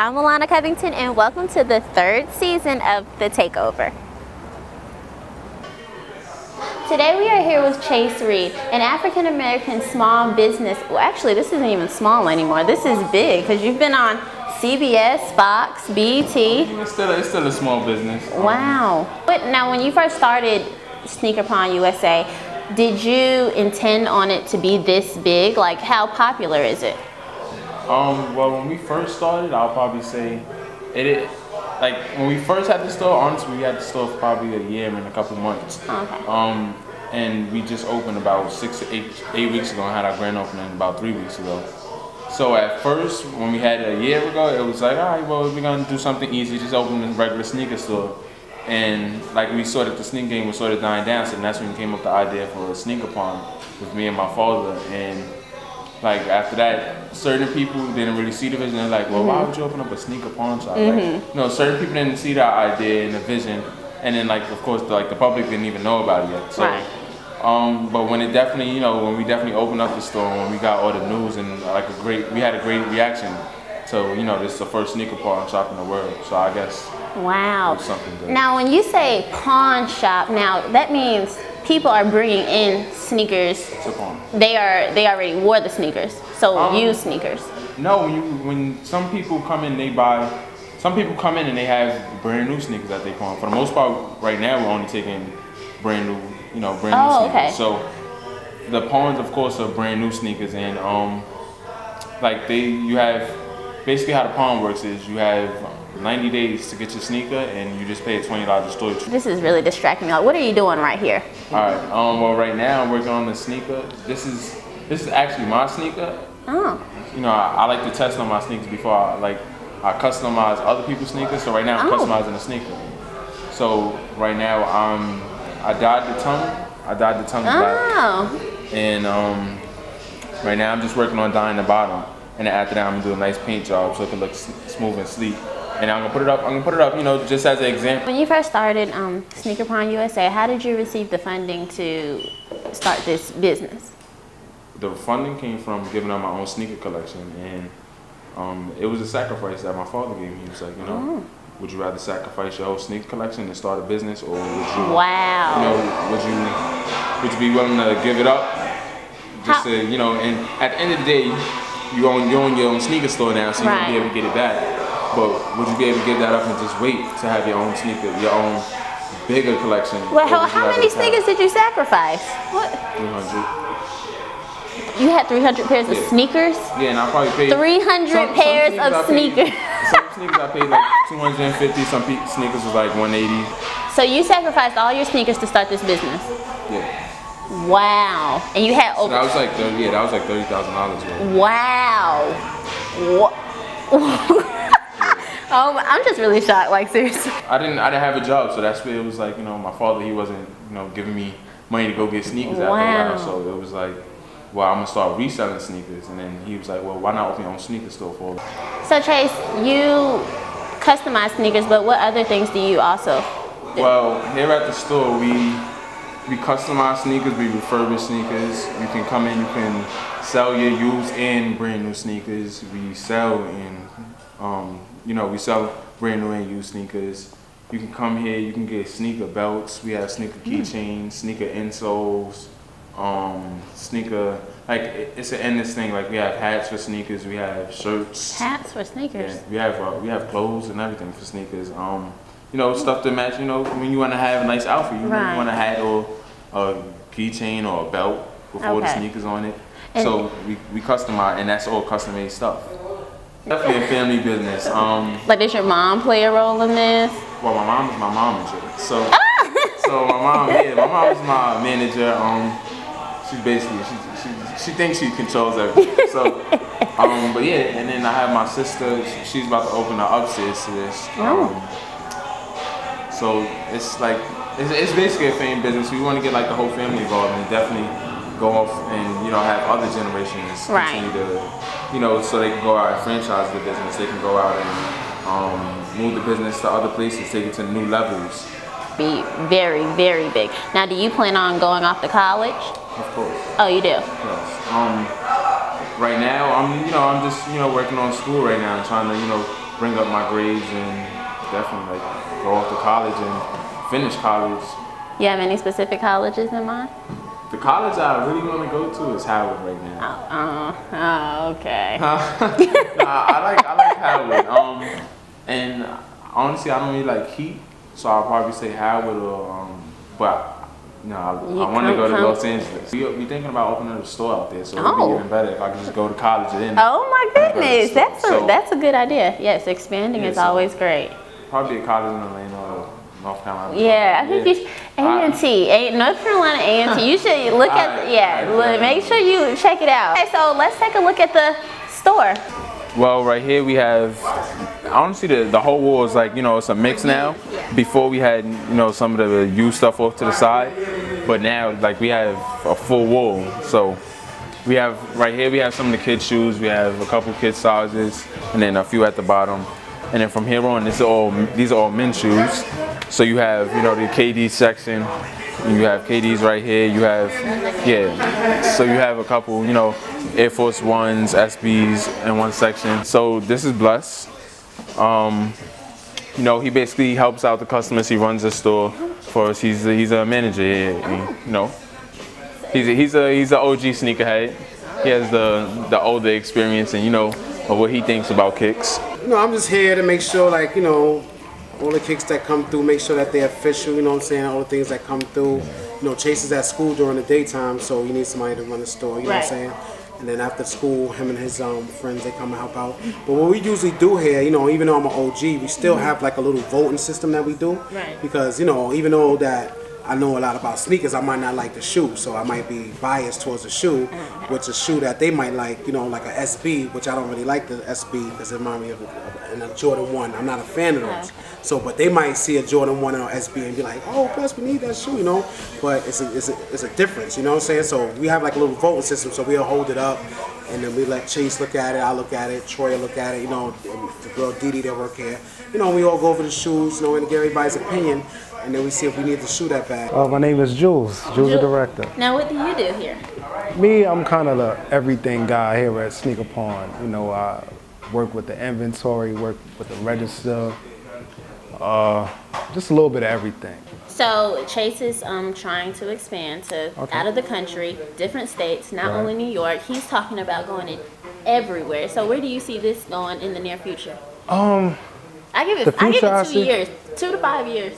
I'm Alana Covington, and welcome to the third season of The Takeover. Today we are here with Chase Reed, an African-American small business. Well, actually, this isn't even small anymore. This is big because you've been on CBS, Fox, BET. It's still a small business. Wow. But now, when you first started Sneaker Pawn USA, did you intend on it to be this big? Like, how popular is it? Well, when we first started, I'll probably say like when we first had the store, honestly, we had the store for probably a year and a couple months. Okay. And we just opened about 6 to 8 weeks ago and had our grand opening about 3 weeks ago. So at first, when we had it a year ago, it was like, all right, well, we're gonna do something easy, just open a regular sneaker store. And like we saw that the sneaker game was sort of dying down, so that's when we came up with the idea for a sneaker pawn with me and my father. And like after that, certain people didn't really see the vision. They're like, well, why would you open up a sneaker pawn shop? Like, certain people didn't see that idea and the vision. And then like, of course, the public didn't even know about it yet. So, right. But when it definitely, when we definitely opened up the store, and when we got all the news and we had a great reaction. So, this is the first sneaker pawn shop in the world. So I guess. Wow. It was something good. Now, when you say pawn shop, now that means people are bringing in sneakers. To pawn. They already wore the sneakers, so used sneakers. No, when some people come in, some people come in and they have brand new sneakers that they pawn. For the most part, right now we're only taking brand new sneakers. Okay. So the pawns, of course, are brand new sneakers, and you have basically how the pawn works is you have 90 days to get your sneaker, and you just pay a $20 storage fee. This is really distracting me. Like, what are you doing right here? All right. Well, right now I'm working on the sneaker. This is actually my sneaker. Oh. I like to test on my sneakers before I customize other people's sneakers. So right now I'm customizing a sneaker. So right now I dyed the tongue black. And right now I'm just working on dyeing the bottom. And then after that I'm gonna do a nice paint job so it can look smooth and sleek. And I'm gonna put it up, just as an example. When you first started Sneaker Pawn USA, how did you receive the funding to start this business? The funding came from giving up my own sneaker collection, and it was a sacrifice that my father gave me. He was like, would you rather sacrifice your whole sneaker collection and start a business, or would you, would you be willing to give it up? Just to, and at the end of the day, you own your own sneaker store now, so you won't be able to get it back. But would you be able to give that up and just wait to have your own sneaker, your own bigger collection? Well, how many sneakers did you sacrifice? What? 300. You had 300 pairs of sneakers? Yeah, and I probably paid 300 pairs of sneakers. Some sneakers I paid like 250. Some sneakers was like 180. So you sacrificed all your sneakers to start this business? Yeah. Wow. And you had over. So that was like $30,000. Wow. Oh, I'm just really shocked. Like, seriously. I didn't have a job, so that's where it was like, my father, he wasn't, giving me money to go get sneakers after a while. So it was like, well, I'm gonna start reselling sneakers, and then he was like, well, why not open your own sneaker store for me? So Chase, you customize sneakers, but what other things do you also do? Well, here at the store, we customize sneakers, we refurbish sneakers. You can come in, you can sell your used and brand new sneakers. We sell we sell brand new and used sneakers. You can come here, you can get sneaker belts. We have sneaker keychains, sneaker insoles, sneaker, it's an endless thing. Like, we have hats for sneakers, we have shirts. Hats for sneakers? Yeah, we have clothes and everything for sneakers. Stuff to match, when you want to have a nice outfit, you want a hat or a keychain or a belt with all the sneakers on it. And so we customize, and that's all custom-made stuff. Definitely a family business. Like, does your mom play a role in this? Well, my mom is my momager. So my mom is my manager. She's basically, she thinks she controls everything. So, but yeah, and then I have my sister. She's about to open her upstairs to this. So it's like, it's basically a family business. We want to get like the whole family involved and definitely go off and have other generations continue to, so they can go out and franchise the business. They can go out and move the business to other places, take it to new levels. Be very, very big. Now, do you plan on going off to college? Of course. Oh, you do? Yes. Right now, I'm just, working on school right now and trying to, bring up my grades and definitely like go off to college and finish college. You have any specific colleges in mind? The college I really want to go to is Howard right now. Okay. I like Howard. And honestly, I don't really like heat, so I'll probably say Howard or but. No, I want to go to Los Angeles. We thinking about opening a store out there, so it would be even better if I could just go to college and then. Oh my goodness, that's a good idea. Yes, expanding is always great. Probably a college in Atlanta or North Carolina. Yeah, I think you should, A&T, North Carolina A&T. You should look at make sure you check it out. Okay, so let's take a look at the store. Well, right here we have, honestly, the whole wall is like, it's a mix now. Before we had, some of the used stuff off to the side, but now, like, we have a full wall. So we have, right here, we have some of the kids' shoes. We have a couple kids' sizes, and then a few at the bottom. And then from here on, these are all men's shoes. So you have, the KD section. You have KDs right here. You have, so you have a couple, Air Force Ones, SBs in one section. So this is Bless. He basically helps out the customers. He runs the store for us. He's a manager here. He's an OG sneakerhead. He has the older experience and of what he thinks about kicks. I'm just here to make sure, like, all the kicks that come through, make sure that they're official, all the things that come through. Chase is at school during the daytime, so you need somebody to run the store, you know what I'm saying? And then after school, him and his friends, they come and help out. But what we usually do here, even though I'm an OG, we still have like a little voting system that we do. Right. Because, even though that I know a lot about sneakers, I might not like the shoe, so I might be biased towards the shoe, which is a shoe that they might like, like a SB, which I don't really like the SB because it reminds me of a Jordan 1. I'm not a fan of those. So, but they might see a Jordan 1 or SB and be like, oh, plus we need that shoe, But it's a difference, you know what I'm saying? So we have like a little voting system, so we'll hold it up, and then we let Chase look at it, I look at it, Troy look at it, the girl Didi that work here. We all go over the shoes, and get everybody's opinion. And then we see if we need the shoe that bad. My name is Jules the director. Now, what do you do here? Me, I'm kind of the everything guy here at Sneaker Pawn. I work with the inventory, work with the register, just a little bit of everything. So Chase is trying to expand to out of the country, different states, not only New York. He's talking about going in everywhere. So where do you see this going in the near future? I give it 2 years, 2 to 5 years.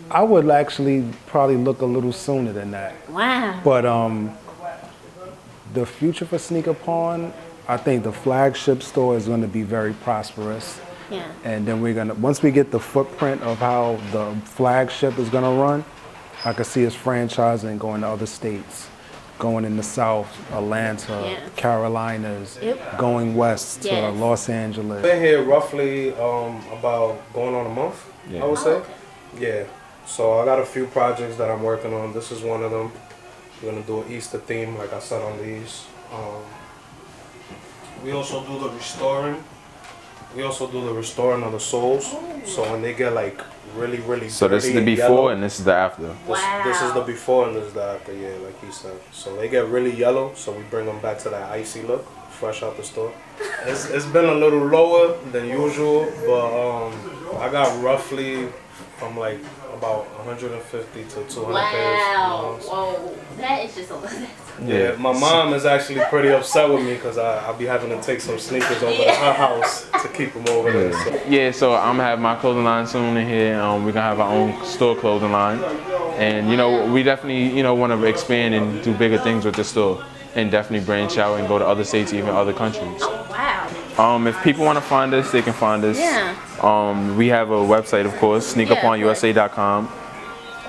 I would actually probably look a little sooner than that. Wow. But the future for Sneaker Pawn, I think the flagship store is going to be very prosperous. Yeah. And then once we get the footprint of how the flagship is going to run, I could see us franchising, going to other states, going in the South, Atlanta, Carolinas, going west to Los Angeles. Been here roughly about going on a month, I would say. Yeah. So I got a few projects that I'm working on. This is one of them. We're gonna do an Easter theme, like I said, on these. We also do the restoring. We also do the restoring of the soles. So when they get like really So this is the before yellow, and this is the after. This is the before and this is the after, like he said. So they get really yellow, so we bring them back to that icy look, fresh out the store. It's been a little lower than usual, but I got roughly from like about 150 to 200 pairs. Whoa, that is just a lot. Yeah, my mom is actually pretty upset with me because I'll be having to take some sneakers over to her house to keep them over there. So. So I'm gonna have my clothing line soon in here. We're gonna have our own store clothing line, and we definitely want to expand and do bigger things with the store, and definitely branch out and go to other states, even other countries. Oh, wow. If people want to find us, they can find us. Yeah. We have a website, of course, sneakerpawnusa.com.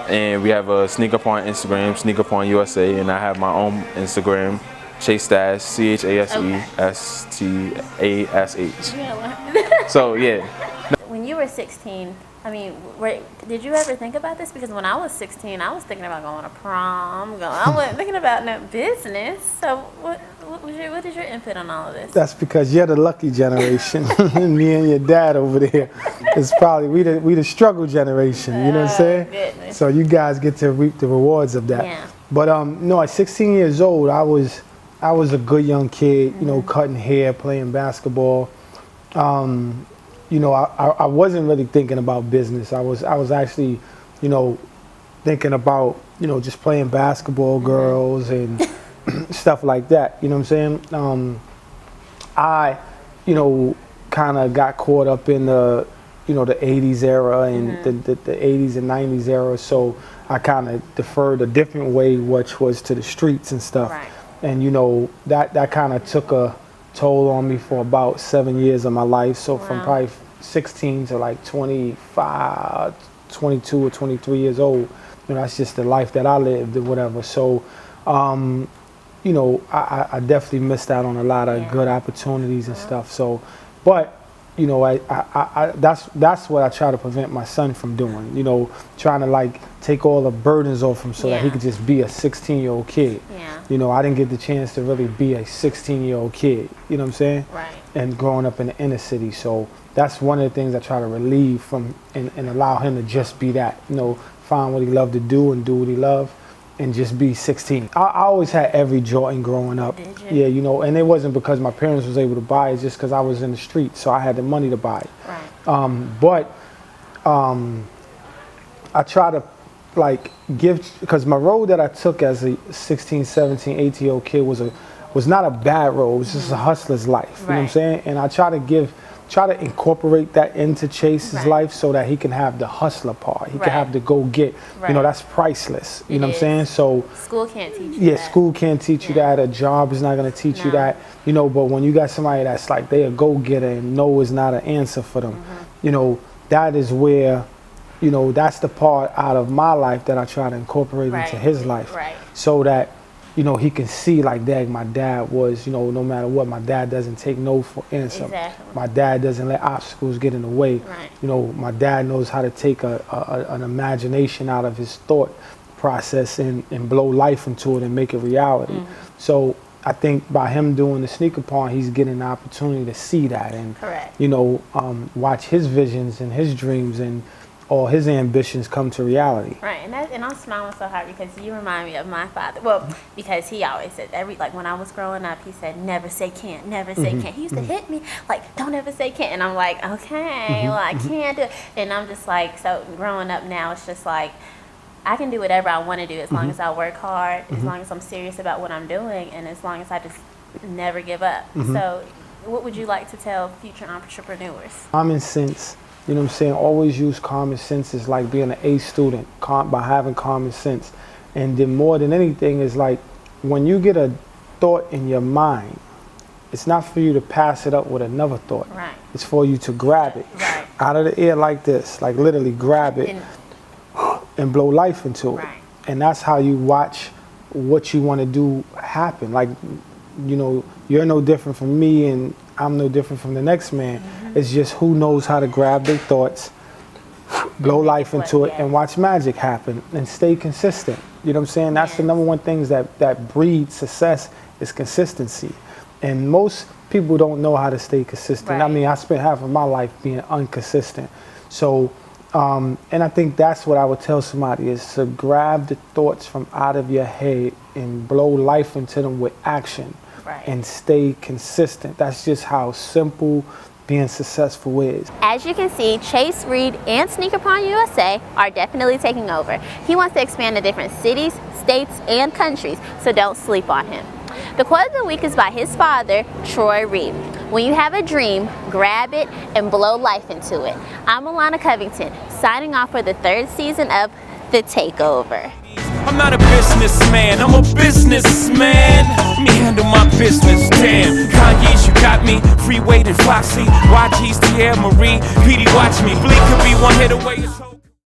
And we have a Sneaker Pawn Instagram, Sneaker Pawn USA, and I have my own Instagram, Chase Stash, CHASESTASH. So yeah. When you were 16, I mean, did you ever think about this? Because when I was 16, I was thinking about going to prom. I wasn't thinking about no business. So what is your input on all of this? That's because you're the lucky generation. Me and your dad over there is probably we the struggle generation. You know what I'm saying? Goodness. So you guys get to reap the rewards of that. Yeah. But no, at 16 years old, I was a good young kid. Cutting hair, playing basketball. You know, I wasn't really thinking about business. I was actually, you know, thinking about, you know, just playing basketball, girls, and stuff like that. You know what I'm saying? I, you know, kind of got caught up in the, you know, the 80s era and the 80s and 90s era. So I kind of deferred a different way, which was to the streets and stuff. Right. And, you know, that kind of took a toll on me for about 7 years of my life. So from probably 16 to like 25, 22 or 23 years old, you know, that's just the life that I lived or whatever. So, you know, I definitely missed out on a lot of good opportunities and stuff. So, but, you know, that's what I try to prevent my son from doing, you know, trying to like take all the burdens off him so that he could just be a 16-year-old kid. Yeah. You know, I didn't get the chance to really be a 16-year-old kid, you know what I'm saying? Right. And growing up in the inner city. So that's one of the things I try to relieve from and allow him to just be that, you know, find what he loved to do and do what he loved and just be 16. I always had every Jordan growing up. Did you? Yeah, you know, and it wasn't because my parents was able to buy it, just because I was in the street, so I had the money to buy it. Right. But I try to like give, because my road that I took as a 16, 17, 18-year-old kid was not a bad road. It was just a hustler's life. You know what I'm saying? And I try to incorporate that into Chase's life so that he can have the hustler part. He can have the go get. You know, that's priceless. You know what I'm saying? So school can't teach you that. Yeah, school can't teach you that. A job is not going to teach you that. You know, but when you got somebody that's like they a go getter and no is not an answer for them, you know, that is where, you know, that's the part out of my life that I try to incorporate into his life, so that, you know, he can see like, dang, my dad was, you know, no matter what, my dad doesn't take no for answer. Exactly. My dad doesn't let obstacles get in the way. Right. You know, my dad knows how to take an imagination out of his thought process and blow life into it and make it reality. So I think by him doing the sneaker pawn, he's getting the opportunity to see that and, you know, watch his visions and his dreams and all his ambitions come to reality. Right, and I'm smiling so hard because you remind me of my father. Well, because he always said like when I was growing up, he said never say can't, never say can't. He used to hit me like don't ever say can't, and I'm like okay, well I can't do it. And I'm just like, so growing up now, it's just like I can do whatever I want to do as long as I work hard, as long as I'm serious about what I'm doing, and as long as I just never give up. So, what would you like to tell future entrepreneurs? Common sense. You know what I'm saying? Always use common sense. Is like being an A student by having common sense. And then more than anything is like when you get a thought in your mind, it's not for you to pass it up with another thought. Right. It's for you to grab it out of the air like this, like literally grab it and blow life into it. Right. And that's how you watch what you want to do happen. Like, you know, you're no different from me and I'm no different from the next man. It's just who knows how to grab their thoughts, blow life into it, and watch magic happen and stay consistent. You know what I'm saying? That's the number one things that breeds success is consistency. And most people don't know how to stay consistent. I mean, I spent half of my life being inconsistent. So, and I think that's what I would tell somebody is to grab the thoughts from out of your head and blow life into them with action. And stay consistent. That's just how simple being successful is. As you can see, Chase Reed and Sneaker Pawn USA are definitely taking over. He wants to expand to different cities, states, and countries, so don't sleep on him. The quote of the week is by his father, Troy Reed. When you have a dream, grab it and blow life into it. I'm Alana Covington, signing off for the 3rd season of The Takeover. I'm not a businessman, I'm a businessman. Let me handle my business, damn. Kanye's, you got me. Freeway and Foxy, YG's, Tierra Marie, PD, watch me. Bleak could be one hit away.